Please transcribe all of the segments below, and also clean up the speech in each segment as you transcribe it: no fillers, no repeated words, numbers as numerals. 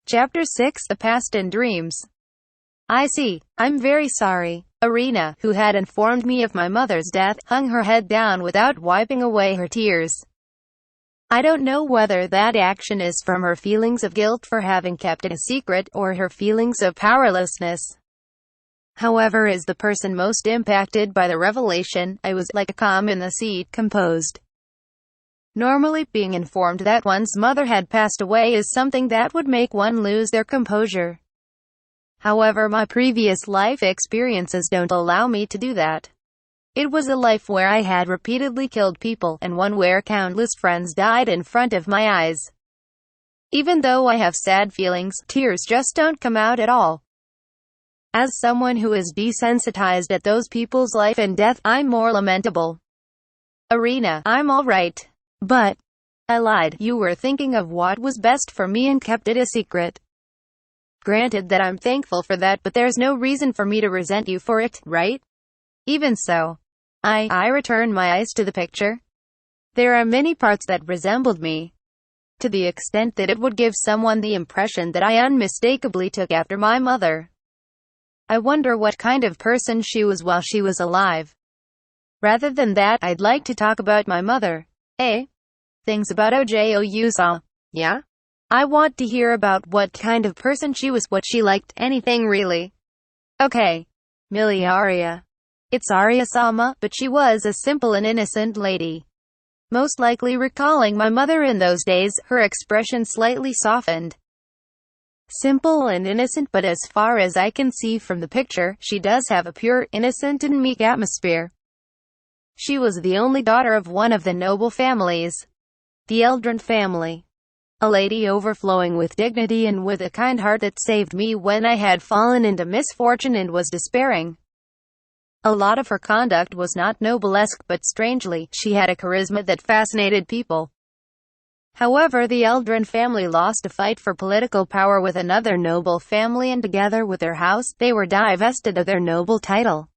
Chapter 6: The Past and Dreams. I see. I'm very sorry. Irina, who had informed me of my mother's death, hung her head down without wiping away her tears. I don't know whether that action is from her feelings of guilt for having kept it a secret, or her feelings of powerlessness. However, as the person most impacted by the revelation, I was, like a calm in the sea, composed. Normally, being informed that one's mother had passed away is something that would make one lose their composure. However, my previous life experiences don't allow me to do that. It was a life where I had repeatedly killed people, and one where countless friends died in front of my eyes. Even though I have sad feelings, tears just don't come out at all. As someone who is desensitized at those people's life and death, I'm more lamentable. Irina, I'm alright. But I lied. You were thinking of what was best for me and kept it a secret. Granted that I'm thankful for that, but there's no reason for me to resent you for it, right? Even so, I returned my eyes to the picture. There are many parts that resembled me, to the extent that it would give someone the impression that I unmistakably took after my mother. I wonder what kind of person she was while she was alive. Rather than that, I'd like to talk about my mother. Things about Ojoyusa. Yeah? I want to hear about what kind of person she was, what she liked, anything really. Okay. Millie Arya. It's Arya-sama, but she was a simple and innocent lady. Most likely recalling my mother in those days, her expression slightly softened. Simple and innocent, but as far as I can see from the picture, she does have a pure, innocent and meek atmosphere. She was the only daughter of one of the noble families, the Eldrin family. A lady overflowing with dignity and with a kind heart that saved me when I had fallen into misfortune and was despairing. A lot of her conduct was not noblesque, but strangely, she had a charisma that fascinated people. However, the Eldrin family lost a fight for political power with another noble family, and together with their house, they were divested of their noble title.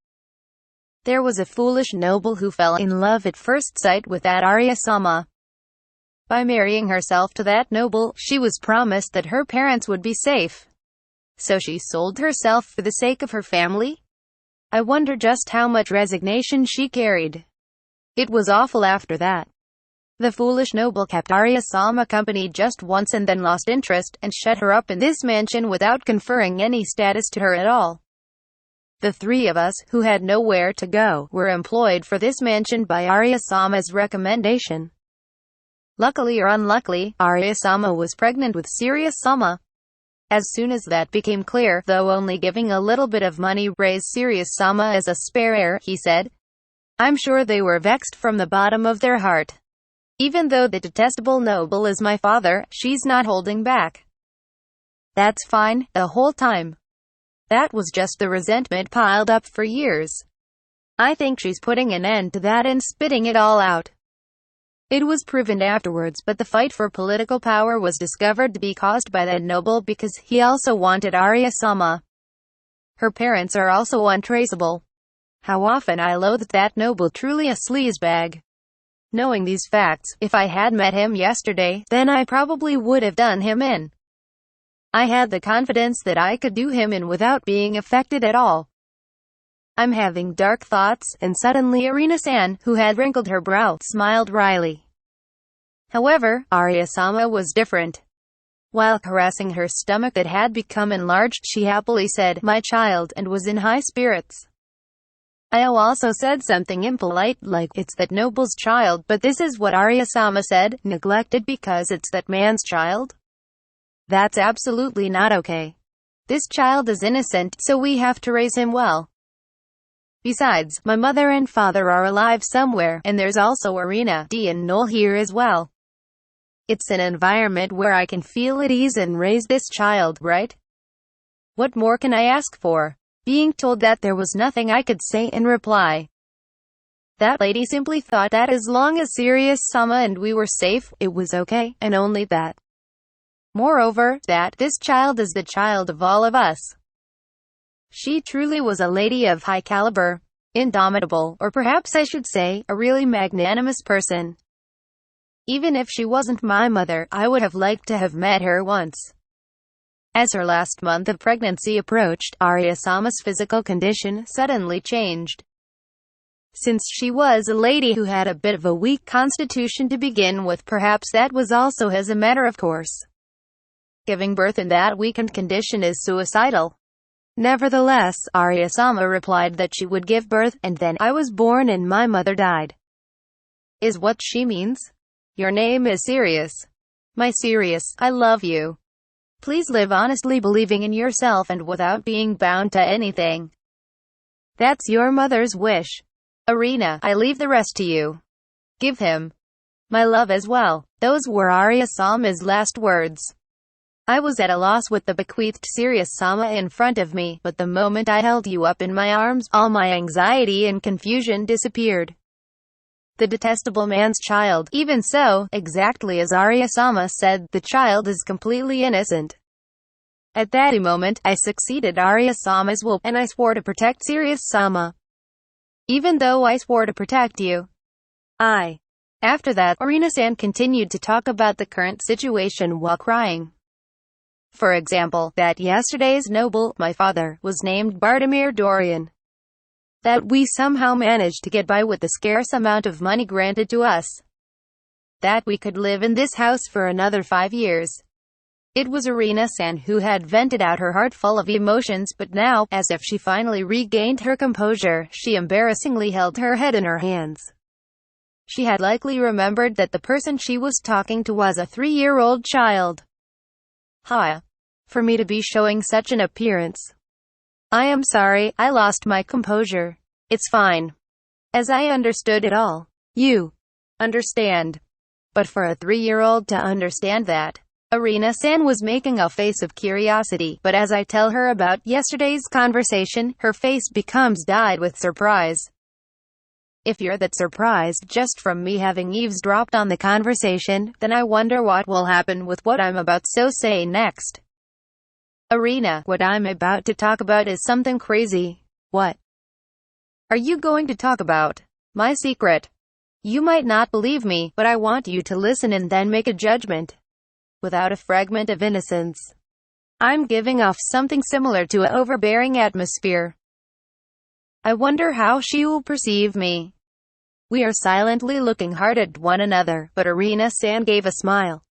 There was a foolish noble who fell in love at first sight with that Arya-sama. By marrying herself to that noble, she was promised that her parents would be safe. So she sold herself for the sake of her family? I wonder just how much resignation she carried. It was awful after that. The foolish noble kept Arya-sama company just once and then lost interest, and shut her up in this mansion without conferring any status to her at all. The three of us, who had nowhere to go, were employed for this mansion by Arya-sama's recommendation. Luckily or unluckily, Arya-sama was pregnant with Sirius-sama. As soon as that became clear, though only giving a little bit of money, raise Sirius-sama as a spare heir, he said. I'm sure they were vexed from the bottom of their heart. Even though the detestable noble is my father, she's not holding back. That's fine, the whole time. That was just the resentment piled up for years. I think she's putting an end to that and spitting it all out. It was proven afterwards, but the fight for political power was discovered to be caused by that noble because he also wanted Arya-sama. Her parents are also untraceable. How often I loathed that noble, truly a sleazebag. Knowing these facts, if I had met him yesterday, then I probably would have done him in. I had the confidence that I could do him in without being affected at all. I'm having dark thoughts, and suddenly Irina-san, who had wrinkled her brow, smiled wryly. However, Arya-sama was different. While caressing her stomach that had become enlarged, she happily said, "My child," and was in high spirits. I also said something impolite, like, "It's that noble's child," but this is what Arya-sama said, "Neglected because it's that man's child? That's absolutely not okay. This child is innocent, so we have to raise him well. Besides, my mother and father are alive somewhere, and there's also Irina, D and Noel here as well. It's an environment where I can feel at ease and raise this child, right? What more can I ask for?" Being told that, there was nothing I could say in reply. That lady simply thought that as long as Sirius-sama and we were safe, it was okay, and only that. Moreover, that this child is the child of all of us. She truly was a lady of high caliber, indomitable, or perhaps I should say, a really magnanimous person. Even if she wasn't my mother, I would have liked to have met her once. As her last month of pregnancy approached, Arya-sama's physical condition suddenly changed. Since she was a lady who had a bit of a weak constitution to begin with, perhaps that was also as a matter of course. Giving birth in that weakened condition is suicidal. Nevertheless, Arya-sama replied that she would give birth, and then I was born and my mother died. Is what she means? Your name is Sirius. My Sirius, I love you. Please live honestly, believing in yourself and without being bound to anything. That's your mother's wish. Erina, I leave the rest to you. Give him my love as well. Those were Arya-sama's last words. I was at a loss with the bequeathed Sirius-sama in front of me, but the moment I held you up in my arms, all my anxiety and confusion disappeared. The detestable man's child. Even so, exactly as Arya-sama said, the child is completely innocent. At that moment, I succeeded Arya-sama's will, and I swore to protect Sirius-sama. Even though I swore to protect you. After that, Erina-san continued to talk about the current situation while crying. For example, that yesterday's noble, my father, was named Bartimir Dorian. That we somehow managed to get by with the scarce amount of money granted to us. That we could live in this house for another 5 years. It was Erina-san who had vented out her heart full of emotions, but now, as if she finally regained her composure, she embarrassingly held her head in her hands. She had likely remembered that the person she was talking to was a 3-year-old child. For me to be showing such an appearance. I am sorry, I lost my composure. It's fine. As I understood it all. You understand. But for a 3-year-old to understand that. Erina-san was making a face of curiosity, but as I tell her about yesterday's conversation, her face becomes dyed with surprise. If you're that surprised just from me having eavesdropped on the conversation, then I wonder what will happen with what I'm about to say next. Erina, what I'm about to talk about is something crazy. What are you going to talk about? My secret. You might not believe me, but I want you to listen and then make a judgment. Without a fragment of innocence. I'm giving off something similar to an overbearing atmosphere. I wonder how she will perceive me. We are silently looking hard at one another, but Erina-san gave a smile.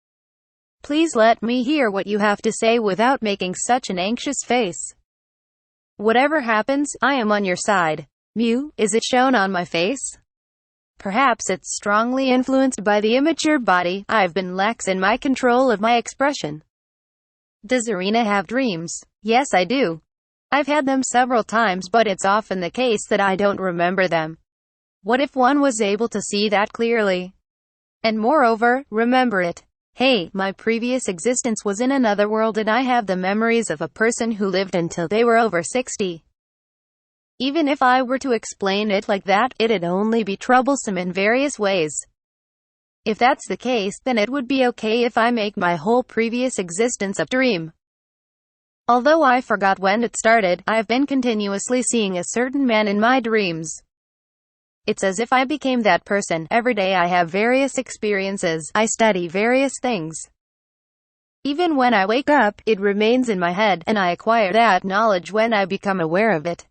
Please let me hear what you have to say without making such an anxious face. Whatever happens, I am on your side. Is it shown on my face? Perhaps it's strongly influenced by the immature body. I've been lax in my control of my expression. Does Erina have dreams? Yes, I do. I've had them several times, but it's often the case that I don't remember them. What if one was able to see that clearly? And moreover, remember it. Hey, my previous existence was in another world and I have the memories of a person who lived until they were over 60. Even if I were to explain it like that, it'd only be troublesome in various ways. If that's the case, then it would be okay if I make my whole previous existence a dream. Although I forgot when it started, I've been continuously seeing a certain man in my dreams. It's as if I became that person. Every day I have various experiences, I study various things. Even when I wake up, it remains in my head, and I acquire that knowledge when I become aware of it.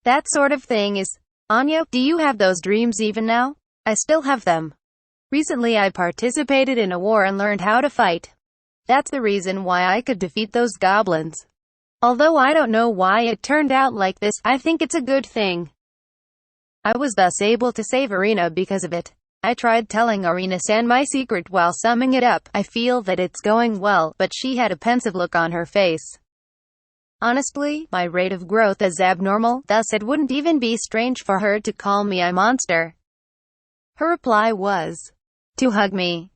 That sort of thing is. Anya, do you have those dreams even now? I still have them. Recently I participated in a war and learned how to fight. That's the reason why I could defeat those goblins. Although I don't know why it turned out like this, I think it's a good thing. I was thus able to save Erina because of it. I tried telling Erina-san my secret while summing it up. I feel that it's going well, but she had a pensive look on her face. Honestly, my rate of growth is abnormal, thus it wouldn't even be strange for her to call me a monster. Her reply was to hug me.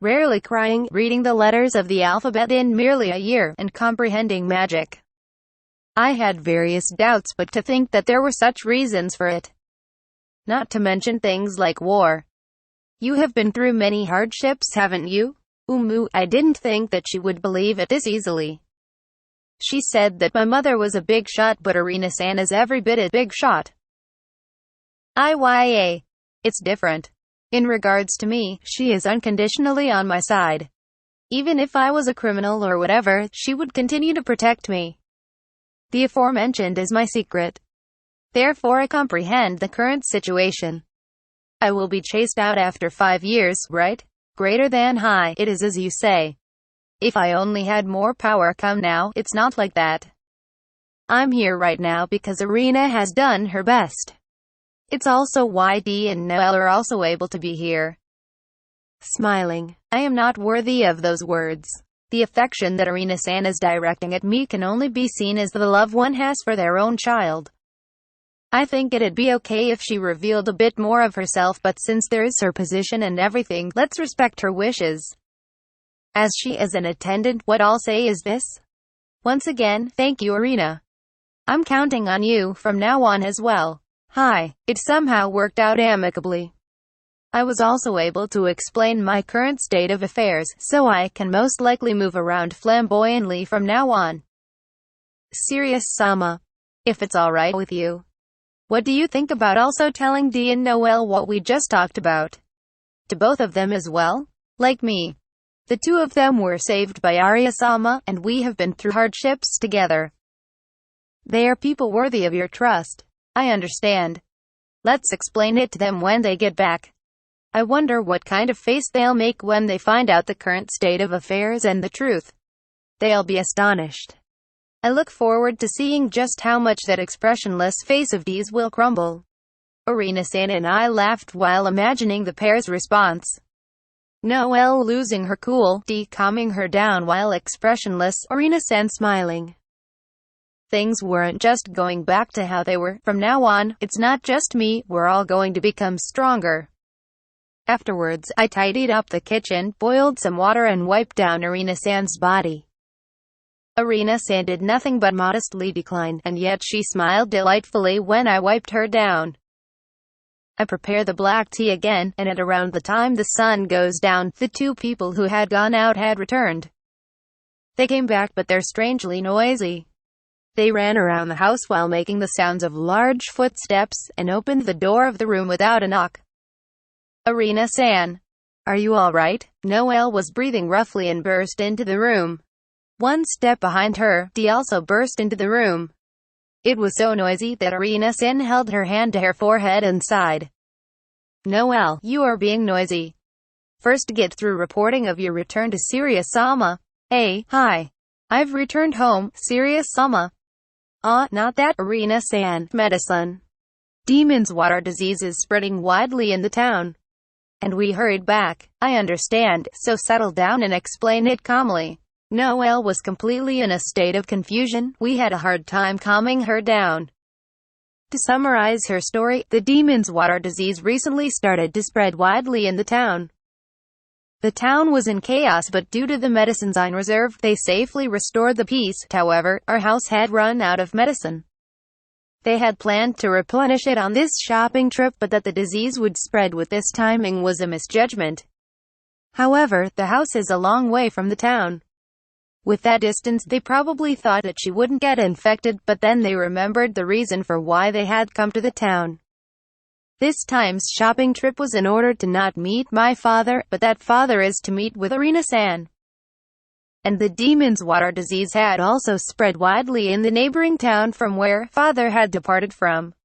Rarely crying, reading the letters of the alphabet in merely a year, and comprehending magic. I had various doubts, but to think that there were such reasons for it. Not to mention things like war. You have been through many hardships, haven't you? I didn't think that she would believe it this easily. She said that my mother was a big shot, but Erina-san is every bit a big shot. It's different. In regards to me, she is unconditionally on my side. Even if I was a criminal or whatever, she would continue to protect me. The aforementioned is my secret. Therefore I comprehend the current situation. I will be chased out after 5 years, right? Greater than high, it is as you say. If I only had more power come now, it's not like that. I'm here right now because Irina has done her best. It's also why Dee and Noelle are also able to be here. Smiling. I am not worthy of those words. The affection that Irina-san is directing at me can only be seen as the love one has for their own child. I think it'd be okay if she revealed a bit more of herself, but since there is her position and everything, let's respect her wishes. As she is an attendant, what I'll say is this. Once again, thank you, Irina. I'm counting on you from now on as well. Hi. It somehow worked out amicably. I was also able to explain my current state of affairs, so I can most likely move around flamboyantly from now on. Serious-sama. If it's alright with you. What do you think about also telling Dee and Noelle what we just talked about? To both of them as well? Like me. The two of them were saved by Arya-sama, and we have been through hardships together. They are people worthy of your trust. I understand. Let's explain it to them when they get back. I wonder what kind of face they'll make when they find out the current state of affairs and the truth. They'll be astonished. I look forward to seeing just how much that expressionless face of Dee's will crumble. Irina-san and I laughed while imagining the pair's response. Noelle losing her cool, Dee calming her down while expressionless, Irina-san smiling. Things weren't just going back to how they were. From now on, it's not just me, we're all going to become stronger. Afterwards, I tidied up the kitchen, boiled some water and wiped down Irina-san's body. Irina-san did nothing but modestly decline, and yet she smiled delightfully when I wiped her down. I prepare the black tea again, and at around the time the sun goes down, the two people who had gone out had returned. They came back, but they're strangely noisy. They ran around the house while making the sounds of large footsteps, and opened the door of the room without a knock. Irina-san. Are you alright? Noelle was breathing roughly and burst into the room. One step behind her, Dee also burst into the room. It was so noisy that Irina-san held her hand to her forehead and sighed. Noelle, you are being noisy. First get through reporting of your return to Serious-sama. Hey, hi. I've returned home, Serious-sama. Not that, Irina-san. Medicine. Demon's water disease is spreading widely in the town. And we hurried back. I understand, so settle down and explain it calmly. Noelle was completely in a state of confusion. We had a hard time calming her down. To summarize her story, the demon's water disease recently started to spread widely in the town. The town was in chaos, but due to the medicines I reserved, they safely restored the peace. However, our house had run out of medicine. They had planned to replenish it on this shopping trip, but that the disease would spread with this timing was a misjudgment. However, the house is a long way from the town. With that distance, they probably thought that she wouldn't get infected, but then they remembered the reason for why they had come to the town. This time's shopping trip was in order to not meet my father, but that father is to meet with Irina-san. And the demon's water disease had also spread widely in the neighboring town from where father had departed from.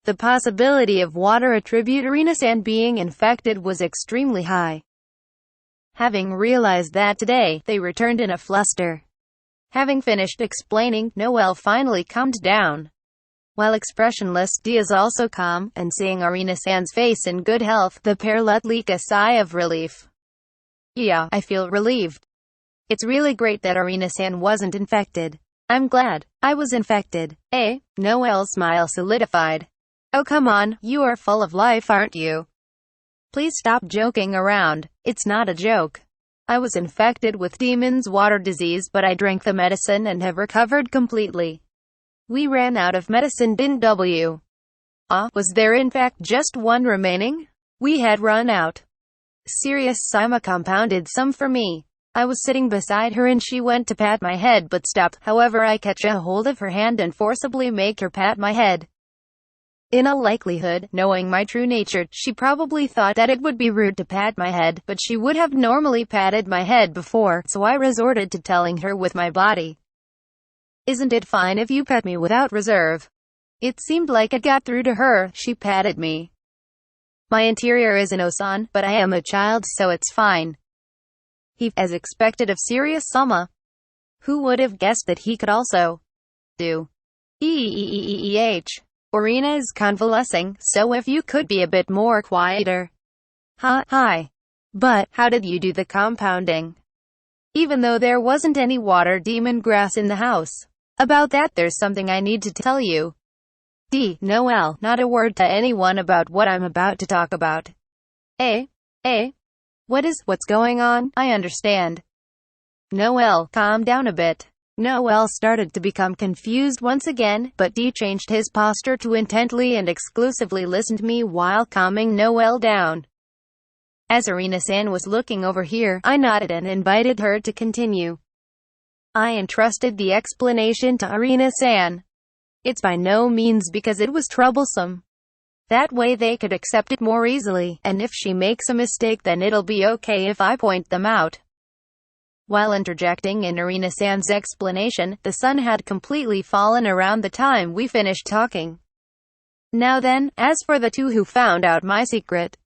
The possibility of water attribute Irina-san being infected was extremely high. Having realized that today, they returned in a fluster. Having finished explaining, Noelle finally calmed down. While expressionless, Dee is also calm, and seeing Irina-san's face in good health, the pair let leak a sigh of relief. Yeah, I feel relieved. It's really great that Irina-san wasn't infected. I'm glad. I was infected. Eh? Noelle's smile solidified. Oh come on, you are full of life, aren't you? Please stop joking around. It's not a joke. I was infected with demon's water disease, but I drank the medicine and have recovered completely. We ran out of medicine, didn't we? Was there in fact just one remaining? We had run out. Serious-sama compounded some for me. I was sitting beside her and she went to pat my head but stopped. However, I catch a hold of her hand and forcibly make her pat my head. In all likelihood, knowing my true nature, she probably thought that it would be rude to pat my head, but she would have normally patted my head before, so I resorted to telling her with my body. Isn't it fine if you pet me without reserve? It seemed like it got through to her. She patted me. My interior is an Osan, but I am a child, so it's fine. He, as expected of serious Sama. Who would have guessed that he could also do Arena is convalescing, so if you could be a bit more quieter. Hi. But, how did you do the compounding? Even though there wasn't any water demon grass in the house. About that there's something I need to tell you. Noel, not a word to anyone about what I'm about to talk about. What's going on? I understand. Noel, calm down a bit. Noel started to become confused once again, but D changed his posture to intently and exclusively listen to me while calming Noel down. As Arena-san was looking over here, I nodded and invited her to continue. I entrusted the explanation to Arena-san. It's by no means because it was troublesome. That way they could accept it more easily, and if she makes a mistake then it'll be okay if I point them out. While interjecting in Arena-san's explanation, the sun had completely fallen around the time we finished talking. Now then, as for the two who found out my secret.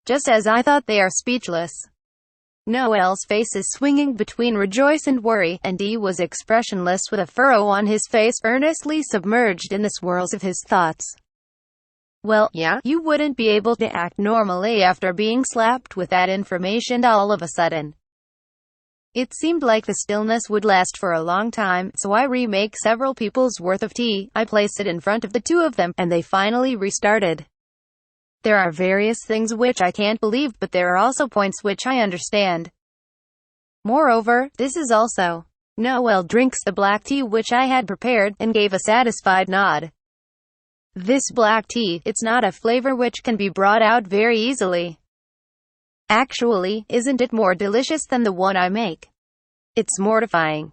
Just as I thought, they are speechless. Noel's face is swinging between rejoice and worry, and he was expressionless with a furrow on his face, earnestly submerged in the swirls of his thoughts. Well, yeah, you wouldn't be able to act normally after being slapped with that information all of a sudden. It seemed like the stillness would last for a long time, so I remake several people's worth of tea. I place it in front of the two of them, and they finally restarted. There are various things which I can't believe, but there are also points which I understand. Moreover, this is also. Noel drinks the black tea which I had prepared, and gave a satisfied nod. This black tea, it's not a flavor which can be brought out very easily. Actually, isn't it more delicious than the one I make? It's mortifying.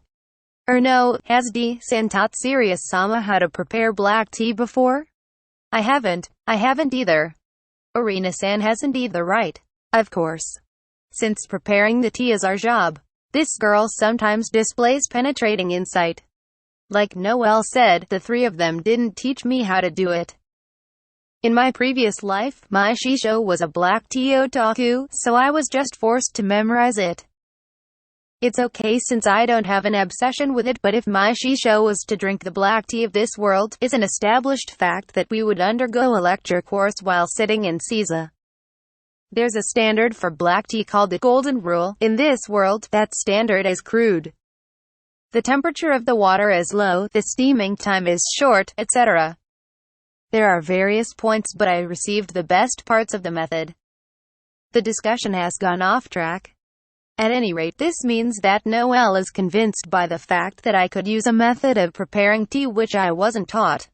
No, has D-san taught Serious Sama how to prepare black tea before? I haven't either. Arena-san hasn't either, right? Of course. Since preparing the tea is our job. This girl sometimes displays penetrating insight. Like Noel said, the three of them didn't teach me how to do it. In my previous life, my shisho was a black tea otaku, so I was just forced to memorize it. It's okay since I don't have an obsession with it, but if my shisho was to drink the black tea of this world, it's an established fact that we would undergo a lecture course while sitting in Seiza. There's a standard for black tea called the Golden Rule. In this world, that standard is crude. The temperature of the water is low, the steaming time is short, etc. There are various points, but I received the best parts of the method. The discussion has gone off track. At any rate, this means that Noel is convinced by the fact that I could use a method of preparing tea which I wasn't taught.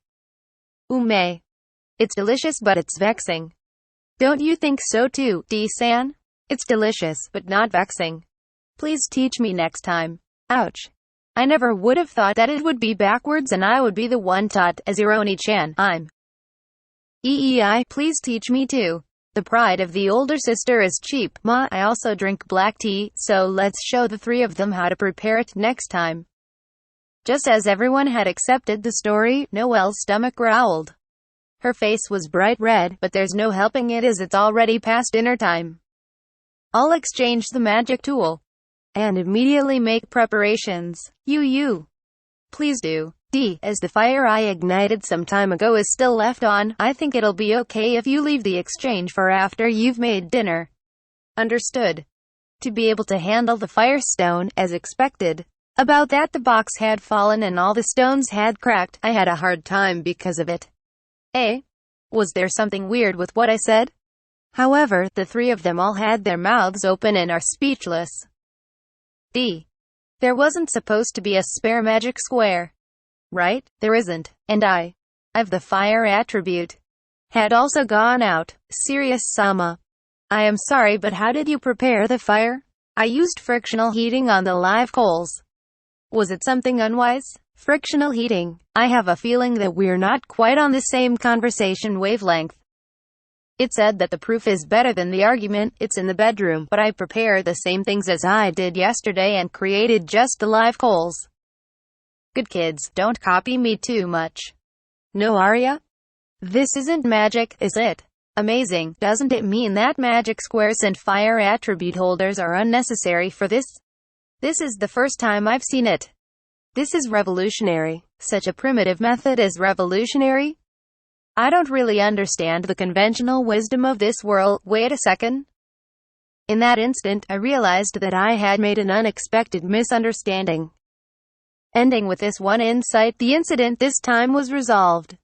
It's delicious, but it's vexing. Don't you think so too, D-san? It's delicious, but not vexing. Please teach me next time. Ouch. I never would have thought that it would be backwards and I would be the one taught, as Ironi-chan. Please teach me too. The pride of the older sister is cheap. I also drink black tea, so let's show the three of them how to prepare it next time. Just as everyone had accepted the story, Noel's stomach growled. Her face was bright red, but there's no helping it as it's already past dinner time. I'll exchange the magic tool and immediately make preparations. Please do. As the fire I ignited some time ago is still left on, I think it'll be okay if you leave the exchange for after you've made dinner. Understood. To be able to handle the firestone, as expected. About that, the box had fallen and all the stones had cracked. I had a hard time because of it. Was there something weird with what I said? However, the three of them all had their mouths open and are speechless. There wasn't supposed to be a spare magic square. Right? There isn't. And I've the fire attribute. Had also gone out. Serious Sama. I am sorry, but how did you prepare the fire? I used frictional heating on the live coals. Was it something unwise? Frictional heating. I have a feeling that we're not quite on the same conversation wavelength. It said that the proof is better than the argument. It's in the bedroom, but I prepare the same things as I did yesterday and created just the live coals. Good kids, don't copy me too much. No, Arya? This isn't magic, is it? Amazing. Doesn't it mean that magic squares and fire attribute holders are unnecessary for this? This is the first time I've seen it. This is revolutionary. Such a primitive method is revolutionary? I don't really understand the conventional wisdom of this world. Wait a second. In that instant, I realized that I had made an unexpected misunderstanding. Ending with this one insight, the incident this time was resolved.